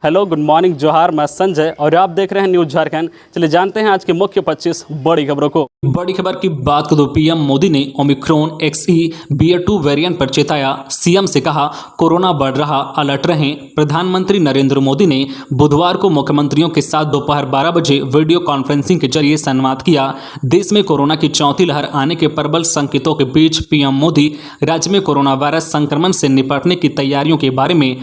Hello, good morning, जोहार। मैं संजय और आप देख रहे हैं न्यूज़ झारखंड। चलिए जानते हैं आज की मुख्य 25 बड़ी खबरों को। बड़ी खबर की बात करें तो पीएम मोदी ने ओमिक्रॉन XE वेरिएंट पर चेताया। सीएम से कहा कोरोना बढ़ रहा, अलर्ट रहें। प्रधानमंत्री नरेंद्र मोदी ने बुधवार को मुख्यमंत्रियों के साथ दोपहर 12 बजे वीडियो कॉन्फ्रेंसिंग के जरिए संवाद किया। देश में कोरोना की चौथी लहर आने के प्रबल संकेतों के बीच पीएम मोदी राज्य में कोरोना वायरस संक्रमण से निपटने की तैयारियों के बारे में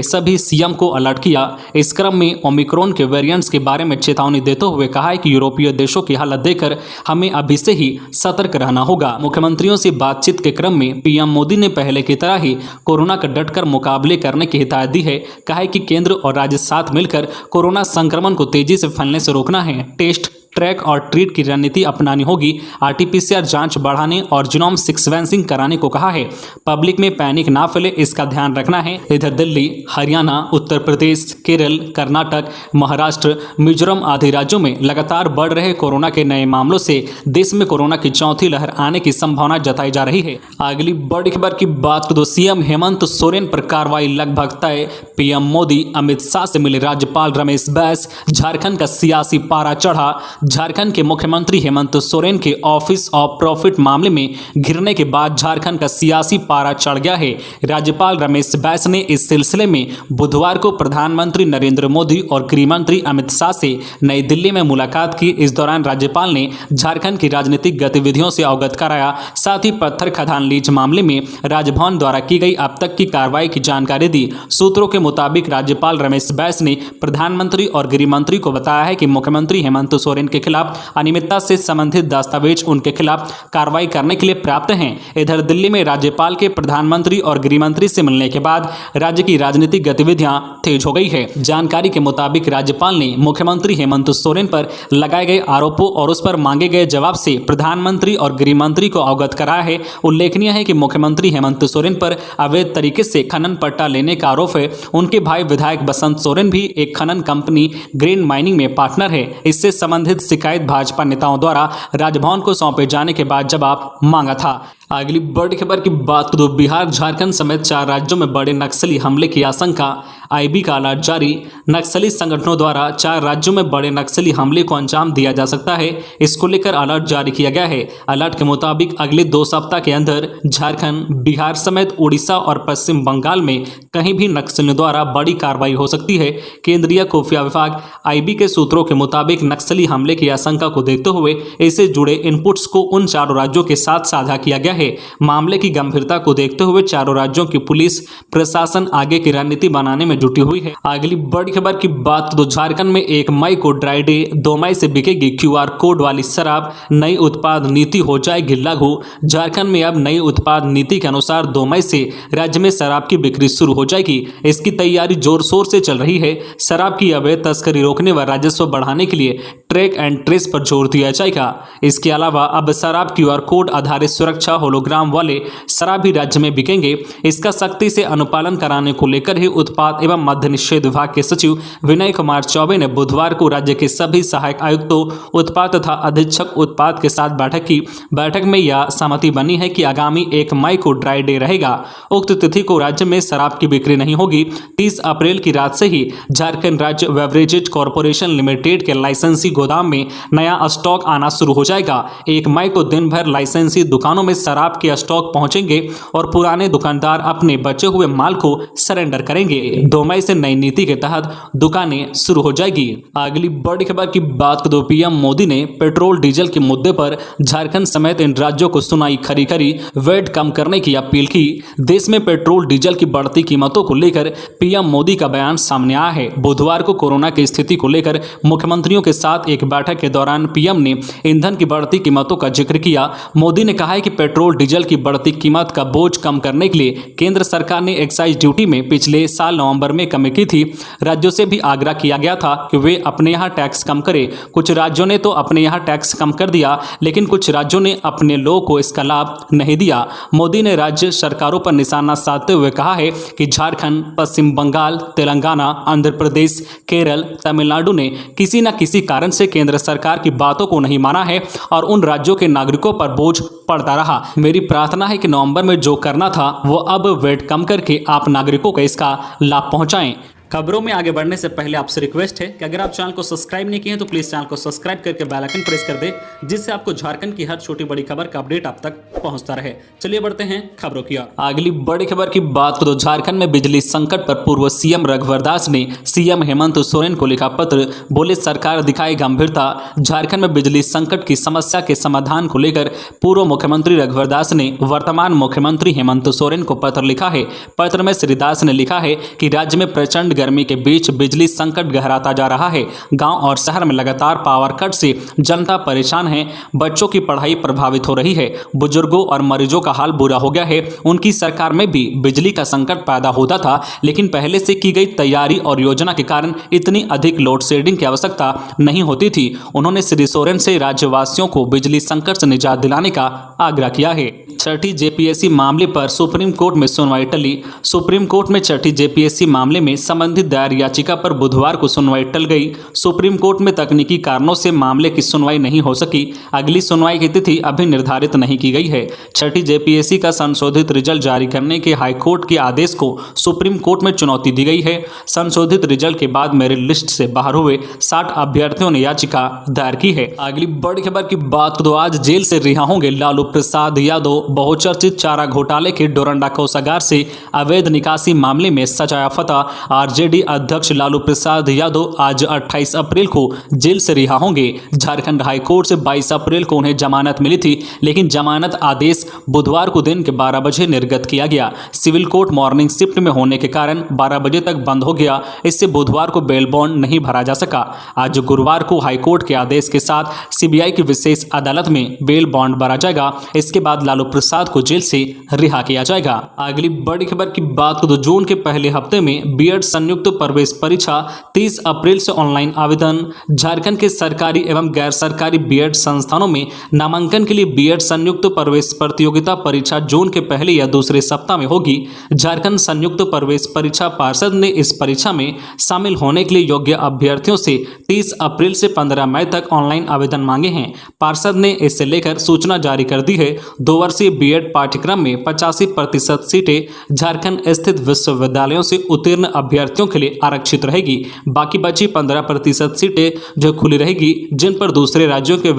सभी सीएम को अलर्ट किया। इस क्रम में ओमिक्रॉन के वेरिएंट्स के बारे में चेतावनी देते हुए कहा है कि यूरोपीय देशों की हालत देखकर हमें अभी से ही सतर्क रहना होगा। मुख्यमंत्रियों से बातचीत के क्रम में पीएम मोदी ने पहले की तरह ही कोरोना का डटकर मुकाबले करने की हिदायत दी है। कहा है कि केंद्र और राज्य साथ मिलकर कोरोना संक्रमण को तेजी से फैलने से रोकना है। टेस्ट, ट्रैक और ट्रीट की रणनीति अपनानी होगी। RT-PCR जांच बढ़ाने और जीनोम सीक्वेंसिंग कराने को कहा है। पब्लिक में पैनिक ना फैले, इसका ध्यान रखना है। इधर दिल्ली, हरियाणा, उत्तर प्रदेश, केरल, कर्नाटक, महाराष्ट्र, मिजोरम आदि राज्यों में लगातार बढ़ रहे कोरोना के नए मामलों से देश में कोरोना की चौथी लहर आने की संभावना जताई जा रही है। अगली बड़ी खबर की बात करें तो सीएम हेमंत सोरेन पर कार्रवाई लगभग तय। पीएम मोदी अमित शाह से मिले राज्यपाल रमेश बैस। झारखंड का सियासी पारा चढ़ा। झारखंड के मुख्यमंत्री हेमंत सोरेन के ऑफिस ऑफ प्रॉफिट मामले में घिरने के बाद झारखंड का सियासी पारा चढ़ गया है। राज्यपाल रमेश बैस ने इस सिलसिले में बुधवार को प्रधानमंत्री नरेंद्र मोदी और गृह मंत्री अमित शाह से नई दिल्ली में मुलाकात की। इस दौरान राज्यपाल ने झारखंड की राजनीतिक गतिविधियों से अवगत कराया। साथ ही पत्थर खदान लीज मामले में राजभवन द्वारा की गई अब तक की कार्रवाई की जानकारी दी। सूत्रों के मुताबिक राज्यपाल रमेश बैस ने प्रधानमंत्री और गृह मंत्री को बताया है कि मुख्यमंत्री हेमंत सोरेन के खिलाफ अनियमितता से संबंधित दस्तावेज उनके खिलाफ कार्रवाई करने के लिए प्राप्त हैं। इधर दिल्ली में राज्यपाल के प्रधानमंत्री और गृह मंत्री से मिलने के बाद राज्य की राजनीतिक गतिविधियां तेज हो गई है। जानकारी के मुताबिक राज्यपाल ने मुख्यमंत्री हेमंत सोरेन पर लगाए गए आरोपों और उस पर मांगे गए जवाब से प्रधानमंत्री और गृह मंत्री को अवगत कराया है। उल्लेखनीय है कि मुख्यमंत्री हेमंत सोरेन पर अवैध तरीके से खनन पट्टा लेने का आरोप है। उनके भाई विधायक बसंत सोरेन भी एक खनन कंपनी ग्रेन माइनिंग में पार्टनर है। इससे संबंधित शिकायत भाजपा नेताओं द्वारा राजभवन को सौंपे जाने के बाद जवाब मांगा था। अगली बड़ी खबर की बात करें तो बिहार, झारखंड समेत 4 राज्यों में बड़े नक्सली हमले की आशंका। IB का अलर्ट जारी। नक्सली संगठनों द्वारा 4 राज्यों में बड़े नक्सली हमले को अंजाम दिया जा सकता है। इसको लेकर अलर्ट जारी किया गया है। अलर्ट के मुताबिक अगले 2 सप्ताह के अंदर झारखंड, बिहार समेत उड़ीसा और पश्चिम बंगाल में कहीं भी नक्सलियों द्वारा बड़ी कार्रवाई हो सकती है। केंद्रीय खुफिया विभाग IB के सूत्रों के मुताबिक नक्सली हमले की आशंका को देखते हुए इससे जुड़े इनपुट्स को उन 4 राज्यों के साथ साझा किया गया है। मामले की गंभीरता को देखते हुए 4 राज्यों की पुलिस प्रशासन आगे की रणनीति बनाने में जुटी हुई है। अगली बड़ी खबर की बात तो झारखंड में 1 मई को ड्राई डे, 2 मई से बिकेगी QR कोड वाली शराब। नई उत्पाद नीति हो जाएगी लागू। झारखंड में अब नई उत्पाद नीति के अनुसार 2 मई से राज्य में शराब की बिक्री शुरू हो जाएगी। इसकी तैयारी जोर शोर से चल रही है। शराब की अवैध तस्करी रोकने व राजस्व बढ़ाने के लिए ट्रैक एंड ट्रेस पर जोर दिया जाएगा। इसके अलावा अब शराब QR कोड आधारित सुरक्षा होलोग्राम वाले शराब भी राज्य में बिकेंगे। इसका सख्ती से अनुपालन कराने को लेकर ही उत्पाद एवं मद्य निषेध विभाग के सचिव विनय कुमार चौबे ने बुधवार को राज्य के सभी सहायक आयुक्तों, उत्पाद तथा अधीक्षक उत्पाद के साथ बैठक की। बैठक में यह सहमति बनी है कि आगामी 1 मई को ड्राई डे रहेगा। उक्त तिथि को राज्य में शराब की बिक्री नहीं होगी। 30 अप्रैल की रात से ही झारखंड राज्य बेवरेजेज कॉर्पोरेशन लिमिटेड के लाइसेंसी गोदाम में नया स्टॉक आना शुरू हो जाएगा। 1 मई को दिन भर लाइसेंसी दुकानों में शराब के स्टॉक पहुंचेंगे और पुराने दुकानदार अपने बचे हुए माल को सरेंडर करेंगे। 2 मई से नई नीति के तहत दुकानें शुरू हो जाएगी। अगली बड़ी खबर की बात करें तो पीएम मोदी ने पेट्रोल डीजल के मुद्दे पर झारखंड समेत इन राज्यों को सुनाई खरी खरी, वेट कम करने की अपील की। देश में पेट्रोल डीजल की बढ़ती कीमतों को लेकर पीएम मोदी का बयान सामने आया है। बुधवार को कोरोना की स्थिति को लेकर मुख्यमंत्रियों के साथ एक बैठक के दौरान पीएम ने ईंधन की बढ़ती कीमतों का जिक्र किया। मोदी ने कहा है कि पेट्रोल डीजल की बढ़ती कीमत का बोझ कम करने के लिए केंद्र सरकार ने एक्साइज ड्यूटी में पिछले साल नवंबर में कमी की थी। राज्यों से भी आग्रह किया गया था कि वे अपने यहाँ टैक्स कम करें। कुछ राज्यों ने तो अपने यहाँ टैक्स कम कर दिया, लेकिन कुछ राज्यों ने अपने लोगों को इसका लाभ नहीं दिया। मोदी ने राज्य सरकारों पर निशाना साधते हुए कहा है कि झारखंड, पश्चिम बंगाल, तेलंगाना, आंध्र प्रदेश, केरल, तमिलनाडु ने किसी न किसी कारण से केंद्र सरकार की बातों को नहीं माना है और उन राज्यों के नागरिकों पर बोझ पड़ता रहा। मेरी प्रार्थना है कि नवंबर में जो करना था वो अब वेट कम करके आप नागरिकों को इसका लाभ पहुंचाएं। खबरों में आगे बढ़ने से पहले आपसे रिक्वेस्ट है कि अगर आप चैनल को सब्सक्राइब नहीं किए हैं तो प्लीज चैनल को सब्सक्राइब करके बेल आइकन प्रेस कर दे, जिससे आपको झारखंड की हर छोटी बड़ी खबर का अपडेट आप तक पहुंचता रहे। चलिए बढ़ते हैं खबरों की ओर। अगली बड़ी खबर की बात करो। झारखंड में बिजली संकट पर पूर्व सीएम रघुवर दास ने सीएम हेमंत सोरेन को लिखा पत्र। बोले सरकार दिखाए गंभीरता। झारखंड में बिजली संकट की समस्या के समाधान को लेकर पूर्व मुख्यमंत्री रघुवर दास ने वर्तमान मुख्यमंत्री हेमंत सोरेन को पत्र लिखा है। पत्र में श्री दास ने लिखा है कि राज्य में प्रचंड गर्मी के बीच बिजली संकट गहराता जा रहा है। गांव और शहर में लगातार पावर कट से जनता परेशान है। बच्चों की पढ़ाई प्रभावित हो रही है। बुजुर्गों और मरीजों का हाल बुरा हो गया है। उनकी सरकार में भी बिजली का संकट पैदा होता था, लेकिन पहले से की गई तैयारी और योजना के कारण इतनी अधिक लोड शेडिंग की आवश्यकता नहीं होती थी। उन्होंने श्री सोरेन से राज्यवासियों को बिजली संकट से निजात दिलाने का आग्रह किया है। छठी जेपीएससी मामले पर सुप्रीम कोर्ट में सुनवाई टली। सुप्रीम कोर्ट में छठी जेपीएससी मामले में संबंधित दायर याचिका पर बुधवार को सुनवाई टल गई। सुप्रीम कोर्ट में तकनीकी कारणों से मामले की सुनवाई नहीं हो सकी। अगली सुनवाई की तिथि अभी निर्धारित नहीं की गई है। छठी जेपीएससी का संशोधित रिजल्ट जारी करने के हाईकोर्ट के आदेश को सुप्रीम कोर्ट में चुनौती दी गई है। संशोधित रिजल्ट के बाद मेरिट लिस्ट से बाहर हुए 60 अभ्यर्थियों ने याचिका दायर की है। अगली बड़ी खबर की बात करो। आज जेल से रिहा होंगे लालू प्रसाद यादव। बहुचर्चित चारा घोटाले के डोरंडा कोषागार से अवैध निकासी मामले में सजाया फतह। आरजेडी अध्यक्ष लालू प्रसाद यादव आज 28 अप्रैल को जेल से रिहा होंगे। झारखंड हाईकोर्ट से 22 अप्रैल को उन्हें जमानत मिली थी, लेकिन जमानत आदेश बुधवार को दिन के 12 बजे निर्गत किया गया। सिविल कोर्ट मॉर्निंग शिफ्ट में होने के कारण 12 बजे तक बंद हो गया। इससे बुधवार को बेल बॉन्ड नहीं भरा जा सका। आज गुरुवार को हाईकोर्ट के आदेश के साथ सीबीआई की विशेष अदालत में बेल बॉन्ड भरा जाएगा। इसके बाद लालू प्रसाद को जेल से रिहा किया जाएगा। अगली बड़ी खबर की बात करें तो जून के पहले हफ्ते में बीएड संयुक्त प्रवेश परीक्षा 30 अप्रैल से ऑनलाइन आवेदन। झारखंड के सरकारी एवं गैर सरकारी बीएड संस्थानों में नामांकन के लिए बीएड संयुक्त प्रवेश प्रतियोगिता परीक्षा जून के पहले या दूसरे सप्ताह में होगी। झारखंड संयुक्त प्रवेश परीक्षा पार्षद ने इस परीक्षा में शामिल होने के लिए योग्य अभ्यर्थियों से 30 अप्रैल से 15 मई तक ऑनलाइन आवेदन मांगे हैं। पार्षद ने इससे लेकर सूचना जारी कर दी है। 2 वर्षीय बीएड पाठ्यक्रम में 85% सीटें झारखंड स्थित विश्वविद्यालयों से उत्तीर्ण अभ्यर्थियों के लिए आरक्षित रहेगी। बाकी बची 15% सीटें जो खुली रहेगी, जिन पर दूसरे राज्यों के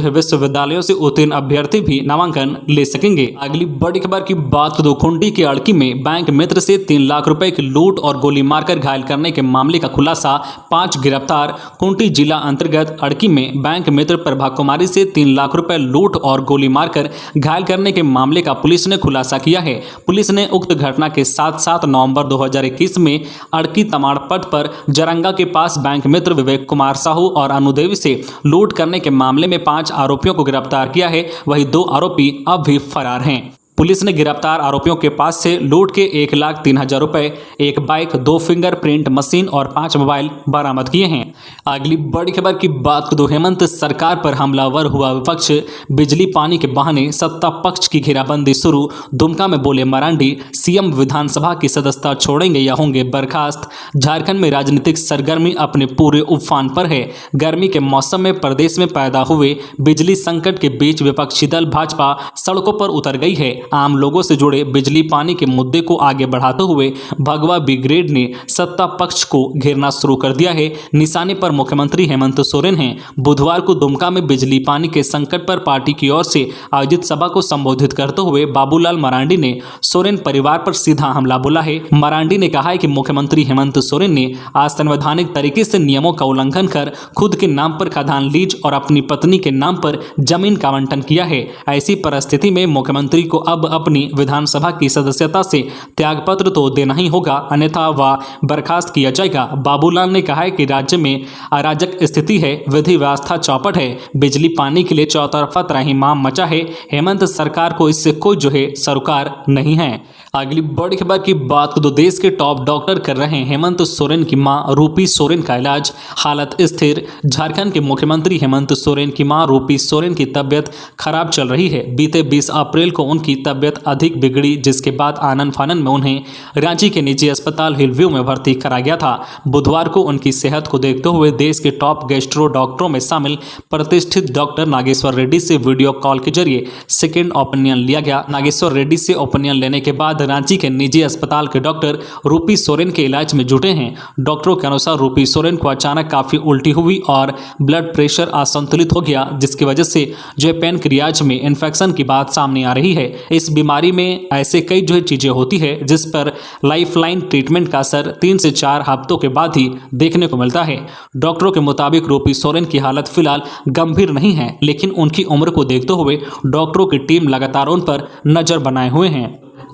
विश्वविद्यालयों से उत्तीर्ण अभ्यर्थी भी नामांकन ले सकेंगे। अगली बड़ी खबर की बात करें तो खूंटी के अड़की में बैंक मित्र से 3 लाख रुपए की लूट और गोली मारकर घायल करने के मामले का खुलासा। 5 गिरफ्तार। खूंटी जिला अंतर्गत अड़की में बैंक मित्र प्रभा कुमारी से 3 लाख रुपए लूट और गोली मारकर घायल करने के मामले का पुलिस ने खुलासा किया है। पुलिस ने उक्त घटना के साथ 7 नवंबर 2021 में अड़की तमाड़ पथ पर जरंगा के पास बैंक मित्र विवेक कुमार साहू और अनुदेवी से लूट करने के मामले में 5 आरोपियों को गिरफ्तार किया है। वहीं 2 आरोपी अब भी फरार हैं। पुलिस ने गिरफ्तार आरोपियों के पास से लूट के 1,03,000 रुपए, एक बाइक, 2 फिंगरप्रिंट मशीन और 5 मोबाइल बरामद किए हैं। अगली बड़ी खबर की बात करें तो हेमंत सरकार पर हमलावर हुआ विपक्ष। बिजली पानी के बहाने सत्ता पक्ष की घेराबंदी शुरू। दुमका में बोले मरांडी, सीएम विधानसभा की सदस्यता छोड़ेंगे या होंगे बर्खास्त। झारखंड में राजनीतिक सरगर्मी अपने पूरे उफान पर है। गर्मी के मौसम में प्रदेश में पैदा हुए बिजली संकट के बीच विपक्षी दल भाजपा सड़कों पर उतर गई है। आम लोगों से जुड़े बिजली पानी के मुद्दे को आगे बढ़ाते हुए भगवा ब्रिगेड ने सत्ता पक्ष को घेरना शुरू कर दिया है। निशाने पर मुख्यमंत्री हेमंत सोरेन हैं। बुधवार को दुमका में बिजली पानी के संकट पर पार्टी की ओर से आयोजित सभा को संबोधित करते हुए बाबूलाल मरांडी ने सोरेन परिवार पर सीधा हमला बोला है। मरांडी ने कहा है कि मुख्यमंत्री हेमंत सोरेन ने असंवैधानिक तरीके से नियमों का उल्लंघन कर खुद के नाम पर खदान लीज और अपनी पत्नी के नाम पर जमीन का आवंटन किया है। ऐसी परिस्थिति में मुख्यमंत्री को अब अपनी विधानसभा की सदस्यता से त्यागपत्र तो देना ही होगा, अन्यथा वह बर्खास्त किया जाएगा। बाबूलाल ने कहा है कि राज्य में अराजक स्थिति है, विधि व्यवस्था चौपट है, बिजली पानी के लिए चौतरफा त्राहिमाम मचा है। हेमंत सरकार को इससे कोई सरोकार नहीं है। अगली बड़ी खबर की बात तो देश के टॉप डॉक्टर कर रहे हैं हेमंत सोरेन की मां रूपी सोरेन का इलाज, हालत स्थिर। झारखंड के मुख्यमंत्री हेमंत सोरेन की मां रूपी सोरेन की तबियत खराब चल रही है। बीते 20 अप्रैल को उनकी तबियत अधिक बिगड़ी, जिसके बाद आनन फानन में उन्हें रांची के निजी अस्पताल हिलव्यू में भर्ती करा गया था। बुधवार को उनकी सेहत को देखते हुए देश के टॉप गैस्ट्रो डॉक्टरों में शामिल प्रतिष्ठित डॉक्टर नागेश्वर रेड्डी से वीडियो कॉल के जरिए सेकेंड ओपिनियन लिया गया। नागेश्वर रेड्डी से ओपिनियन लेने के बाद बाद रांची के निजी अस्पताल के डॉक्टर रूपी सोरेन के इलाज में जुटे हैं। डॉक्टरों के अनुसार रूपी सोरेन को अचानक काफ़ी उल्टी हुई और ब्लड प्रेशर असंतुलित हो गया, जिसकी वजह से जो पैनक्रियाज में इन्फेक्शन की बात सामने आ रही है। इस बीमारी में ऐसे कई जो है चीज़ें होती है जिस पर लाइफलाइन ट्रीटमेंट का असर 3 से 4 हफ्तों के बाद ही देखने को मिलता है। डॉक्टरों के मुताबिक रूपी सोरेन की हालत फिलहाल गंभीर नहीं है, लेकिन उनकी उम्र को देखते हुए डॉक्टरों की टीम लगातार उन पर नजर बनाए हुए हैं।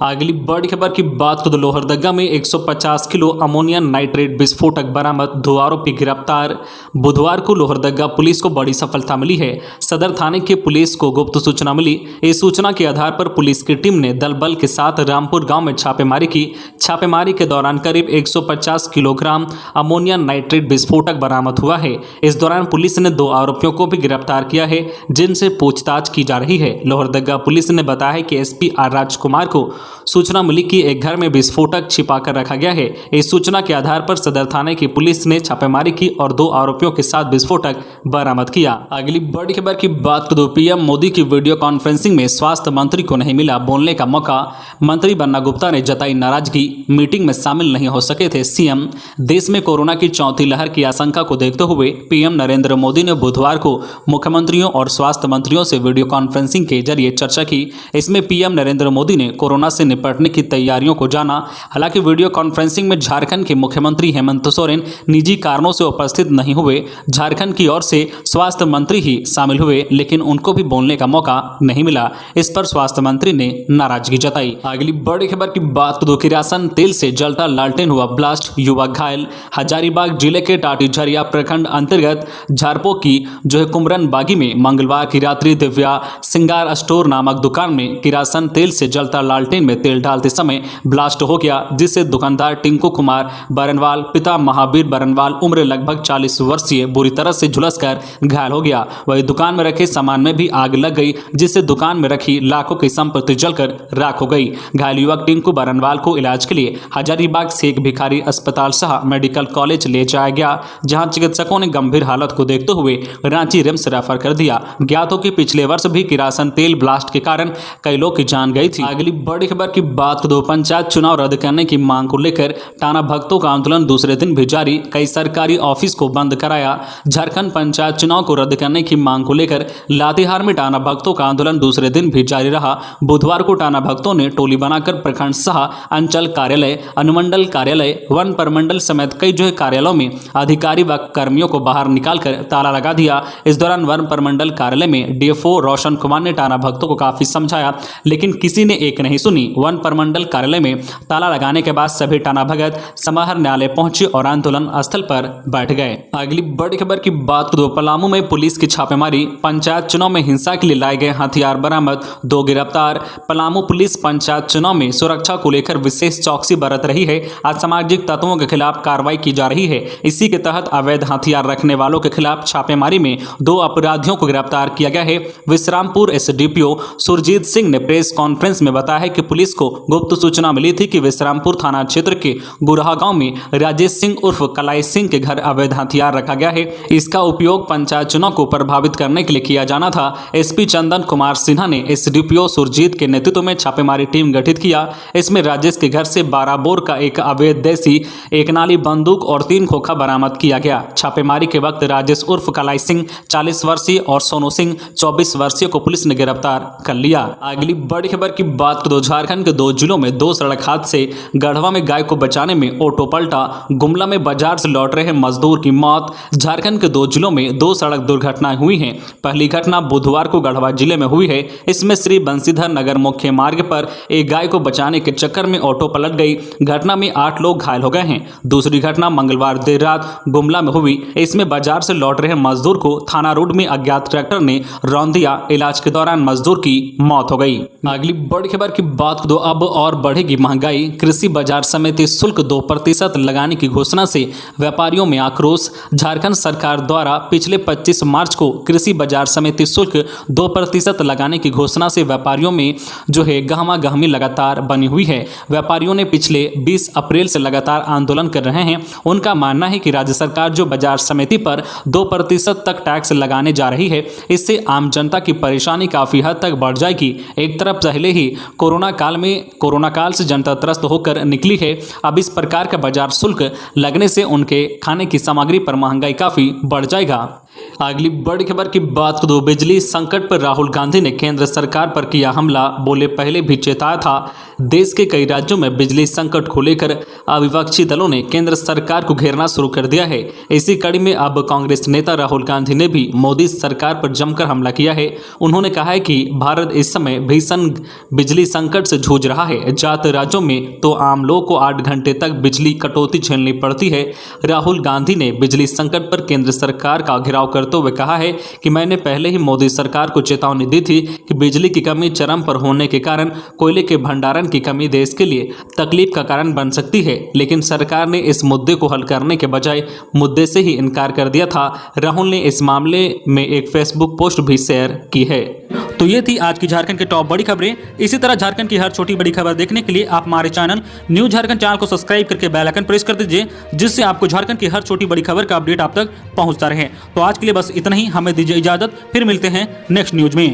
अगली बड़ी खबर की बात करें तो लोहरदगा में 150 किलो अमोनियम नाइट्रेट विस्फोटक बरामद, 2 आरोपी गिरफ्तार। बुधवार को लोहरदगा पुलिस को बड़ी सफलता मिली है। सदर थाने के पुलिस को गुप्त सूचना मिली। इस सूचना के आधार पर पुलिस की टीम ने दल बल के साथ रामपुर गांव में छापेमारी की। छापेमारी के दौरान करीब 150 किलोग्राम अमोनियम नाइट्रेट विस्फोटक बरामद हुआ है। इस दौरान पुलिस ने 2 आरोपियों को भी गिरफ्तार किया है, जिनसे पूछताछ की जा रही है। लोहरदगा पुलिस ने बताया कि एसपी आर राजकुमार को सूचना मिली कि एक घर में विस्फोटक छिपा कर रखा गया है। इस सूचना के आधार पर सदर थाने की पुलिस ने छापेमारी की और 2 आरोपियों के साथ विस्फोटक बरामद किया। अगली बड़ी खबर की बात करें तो पीएम मोदी की वीडियो कॉन्फ्रेंसिंग में स्वास्थ्य मंत्री को नहीं मिला बोलने का मौका। मंत्री बन्ना गुप्ता ने जताई नाराजगी, मीटिंग में शामिल नहीं हो सके थे सीएम। देश में कोरोना की चौथी लहर की आशंका को देखते हुए पीएम नरेंद्र मोदी ने बुधवार को मुख्यमंत्रियों और स्वास्थ्य मंत्रियों से वीडियो कॉन्फ्रेंसिंग के जरिए चर्चा की। इसमें पीएम नरेंद्र मोदी ने कोरोना से निपटने की तैयारियों को जाना। हालांकि वीडियो कॉन्फ्रेंसिंग में झारखंड के मुख्यमंत्री हेमंत सोरेन निजी कारणों से उपस्थित नहीं हुए। झारखंड की ओर से स्वास्थ्य मंत्री ही शामिल हुए, लेकिन उनको भी बोलने का मौका नहीं मिला। इस पर स्वास्थ्य मंत्री ने नाराजगी जताई। अगली बड़ी खबर की बात करें तो किरासन तेल से जलता लालटेन हुआ ब्लास्ट, युवक घायल। हजारीबाग जिले के टाटीझरिया प्रखंड अंतर्गत झारपो की जो है कुमरन बागी में मंगलवार की रात्रि दिव्या सिंगार स्टोर नामक दुकान में किरासन तेल से जलता लालटेन में तेल डालते समय ब्लास्ट हो गया, जिससे दुकानदार टिंकू कुमार बरनवाल पिता महावीर बरनवाल उम्र लगभग 40 वर्षीय बुरी तरह से झुलसकर घायल हो गया। वही दुकान में रखे सामान में भी आग लग गई, जिससे दुकान में रखी लाखों की संपत्ति जलकर राख हो गई। घायल युवक टिंकू बरनवाल को इलाज के लिए हजारीबाग शेख भिखारी अस्पताल शाह मेडिकल कॉलेज ले जाया गया, जहां चिकित्सकों ने गंभीर हालत को देखते हुए रांची रिम्स रेफर कर दिया। ज्ञात हो कि पिछले वर्ष भी किरासन तेल ब्लास्ट के कारण कई लोग की जान गई थी। अगली बड़ी खबर की बात करें तो पंचायत चुनाव रद्द करने की मांग को लेकर टाना भक्तों का आंदोलन दूसरे दिन भी जारी। कई सरकारी ऑफिस को बंद कराया। झारखंड पंचायत चुनाव को रद्द करने की मांग को लेकर लातेहार में टाना भक्तों का आंदोलन दूसरे दिन भी जारी रहा। बुधवार को टाना भक्तों ने टोली बनाकर प्रखंड शाह, अंचल कार्यालय, अनुमंडल कार्यालय, वन प्रमंडल समेत कई जो है कार्यालयों में अधिकारी व कर्मियों को बाहर निकालकर ताला लगा दिया। इस दौरान वन प्रमंडल कार्यालय में डीएफओ रोशन कुमार ने टाना भक्तों को काफी समझाया, लेकिन किसी ने एक नहीं सुनी। वन प्रमंडल कार्यालय में ताला लगाने के बाद सभी टाना भगत समाहर न्यायालय पहुंचे और आंदोलन स्थल पर बैठ गए। अगली बड़ी खबर की बात करें तो पलामू में पुलिस की छापेमारी, पंचायत चुनाव में हिंसा के लिए लाए गए हथियार बरामद, 2 गिरफ्तार। पलामू पुलिस पंचायत चुनाव में सुरक्षा को लेकर विशेष चौकसी बरत रही है। असामाजिक तत्वों के खिलाफ कार्रवाई की जा रही है। इसी के तहत अवैध हथियार रखने वालों के खिलाफ छापेमारी में 2 अपराधियों को गिरफ्तार किया गया है। विश्रामपुर एसडीपीओ सुरजीत सिंह ने प्रेस कॉन्फ्रेंस में बताया है कि पुलिस को गुप्त सूचना मिली थी कि विश्रामपुर थाना क्षेत्र के गुरहा गांव में राजेश सिंह उर्फ कलाई सिंह के घर अवैध हथियार रखा गया है। इसका उपयोग पंचायत चुनाव को प्रभावित करने के लिए किया जाना था। एसपी चंदन कुमार सिन्हा ने एसडीपीओ सुरजीत के नेतृत्व में छापेमारी टीम गठित किया। इसमें राजेश के घर से 12 बोर का एक अवैध देसी, एक नाली बंदूक और 3 खोखा बरामद किया गया। छापेमारी के वक्त राजेश उर्फ कलाई सिंह 40 वर्षीय और सोनू सिंह 24 वर्षीय को पुलिस ने गिरफ्तार कर लिया। अगली बड़ी खबर की बात करें तो झारखंड के 2 जिलों में 2 सड़क हादसे, गढ़वा में गाय को बचाने में ऑटो पलटा, गुमला में बाजार से लौट रहे मजदूर की मौत। झारखंड के 2 जिलों में 2 सड़क दुर्घटनाएं हुई हैं। पहली घटना बुधवार को गढ़वा जिले में हुई है। इसमें श्री बंसीधर नगर मुख्य मार्ग पर एक गाय को बचाने के चक्कर में ऑटो पलट गई। घटना में 8 लोग घायल हो गए हैं। दूसरी घटना मंगलवार देर रात गुमला में हुई। इसमें बाजार से लौट रहे मजदूर को थाना रोड में अज्ञात ट्रैक्टर ने रौंद दिया। इलाज के दौरान मजदूर की मौत हो गई। अगली बड़ी खबर की बात दो अब और बढ़ेगी महंगाई। कृषि बाजार समिति शुल्क 2% लगाने की घोषणा से व्यापारियों में आक्रोश। झारखंड सरकार द्वारा पिछले 25 मार्च को कृषि बाजार समिति शुल्क 2% लगाने की घोषणा से व्यापारियों में जो है गहमा गहमी लगातार बनी हुई है। व्यापारियों ने पिछले 20 अप्रैल से लगातार आंदोलन कर रहे हैं। उनका मानना है कि राज्य सरकार जो बाजार समिति पर 2% तक टैक्स लगाने जा रही है, इससे आम जनता की परेशानी काफी हद तक बढ़ जाएगी। एक तरफ पहले ही कोरोना कोरोना काल से जनता त्रस्त होकर निकली है। अब इस प्रकार का बाजार शुल्क लगने से उनके खाने की सामग्री पर महंगाई काफ़ी बढ़ जाएगा। अगली बड़ी खबर की बात करूं, बिजली संकट पर राहुल गांधी ने केंद्र सरकार पर किया हमला। बोले पहले भी चेताया था। देश के कई राज्यों में बिजली संकट को लेकर अब विपक्षी दलों ने केंद्र सरकार को घेरना शुरू कर दिया है। इसी कड़ी में अब कांग्रेस नेता राहुल गांधी ने भी मोदी सरकार पर जमकर हमला किया है। उन्होंने कहा है कि भारत इस समय भीषण बिजली संकट से जूझ रहा है। ज्यादातर राज्यों में तो आम लोग को 8 घंटे तक बिजली कटौती झेलनी पड़ती है। राहुल गांधी ने बिजली संकट पर केंद्र सरकार का घेराव करते हुए कहा है कि मैंने पहले ही मोदी सरकार को चेतावनी दी थी कि बिजली की कमी चरम पर होने के कारण कोयले के भंडारण की कमी देश के लिए तकलीफ का कारण बन सकती है, लेकिन सरकार ने इस मुद्दे को हल करने के बजाय मुद्दे से ही इनकार कर दिया था। राहुल ने इस मामले में एक फेसबुक पोस्ट भी शेयर की है। तो ये थी आज की झारखंड की टॉप बड़ी खबरें। इसी तरह झारखंड की हर छोटी बड़ी खबर देखने के लिए आप हमारे चैनल न्यूज झारखंड चैनल को सब्सक्राइब करके बेल आइकन प्रेस कर दीजिए, जिससे आपको झारखंड की हर छोटी बड़ी खबर का अपडेट आप तक पहुंचता रहे। तो आज के लिए बस इतना ही, हमें दीजिए इजाजत, फिर मिलते हैं नेक्स्ट न्यूज में।